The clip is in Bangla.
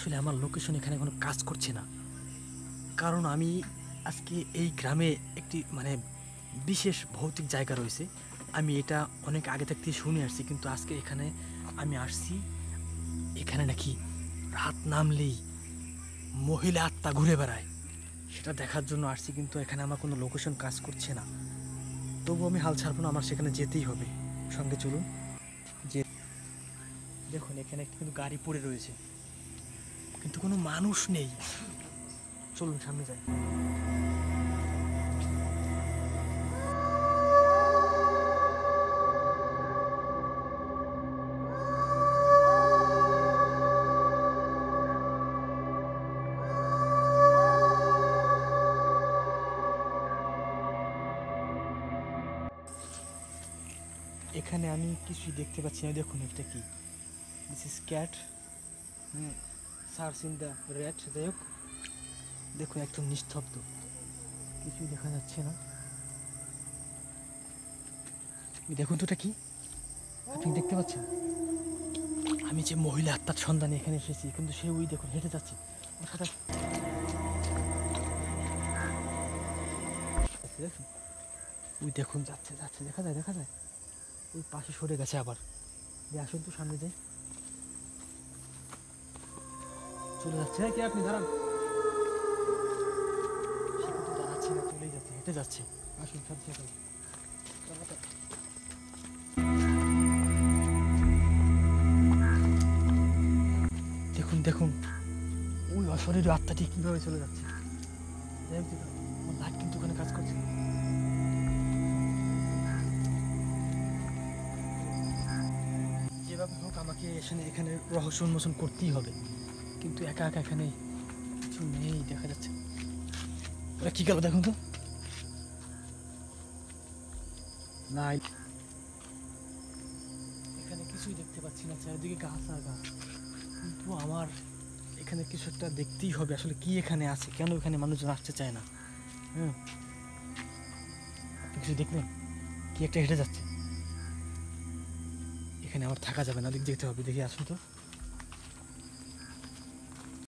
আসলে আমার লোকেশন এখানে কোনো কাজ করছে না, কারণ আমি আজকে এই গ্রামে একটি বিশেষ ভৌতিক জায়গা রয়েছে। আমি এটা অনেক আগে থাকতেই শুনে আসছি, কিন্তু আজকে এখানে আমি আসছি। এখানে নাকি রাত নামলেই মহিলা আত্মা ঘুরে বেড়ায়, সেটা দেখার জন্য আসছি। কিন্তু এখানে আমার কোনো লোকেশন কাজ করছে না, তবু আমি হাল ছাড়বো না, আমার সেখানে যেতেই হবে। সঙ্গে চলুন। যে দেখুন এখানে একটি কিন্তু গাড়ি পড়ে রয়েছে, কিন্তু কোনো মানুষ নেই। চলুন সামনে যাই। এখানে আমি কিছুই দেখতে পাচ্ছি না। দেখুন এটা কি, this is cat search in the rate. যাই হোক, দেখুন একদম নিস্তব্ধ, কিছুই দেখা যাচ্ছে না। দেখুন তো এটা কি, আপনি দেখতে পাচ্ছেন? আমি যে মহিলা আত্মার সন্ধানে এখানে এসেছি, কিন্তু সে ওই দেখুন হেঁটে যাচ্ছে ওর সাথে। দেখুন ওই দেখুন যাচ্ছে যাচ্ছে, দেখা যায় দেখা যায়। ওই পাশে সরে গেছে আবার। আসুন তো সামনে যাই। চলে যাচ্ছে। হ্যাঁ, কে আপনি? দাঁড়ান। সে কিন্তু দাঁড়াচ্ছে না, চলেই যাচ্ছে, হেঁটে যাচ্ছে। আসুন সাথে সাথে। দেখুন দেখুন ওই অশরীর আত্মাটি কিভাবে চলে যাচ্ছে। যাই হোক, আমার লাইট কিন্তু ওখানে কাজ করছে। যেভাবে হোক আমাকে এখানে রহস্য উন্মোচন করতেই হবে, কিন্তু একা একা এখানে কিছু নেই দেখা যাচ্ছে। ওরা কি গেল দেখুন তো। না, এখানে কিছুই দেখতে পাচ্ছি না, চারিদিকে গাছ আর গাছ। কিন্তু আমার এখানে কিছু একটা দেখতেই হবে। আসলে কি এখানে আছে, কেন এখানে মানুষজন আসতে চায় না? হ্যাঁ, আপনি কিছু দেখলেন? কি একটা হেঁটে যাচ্ছে। এখানে আমার থাকা যাবে না, দিক যেতে হবে। দেখি, আসুন তো।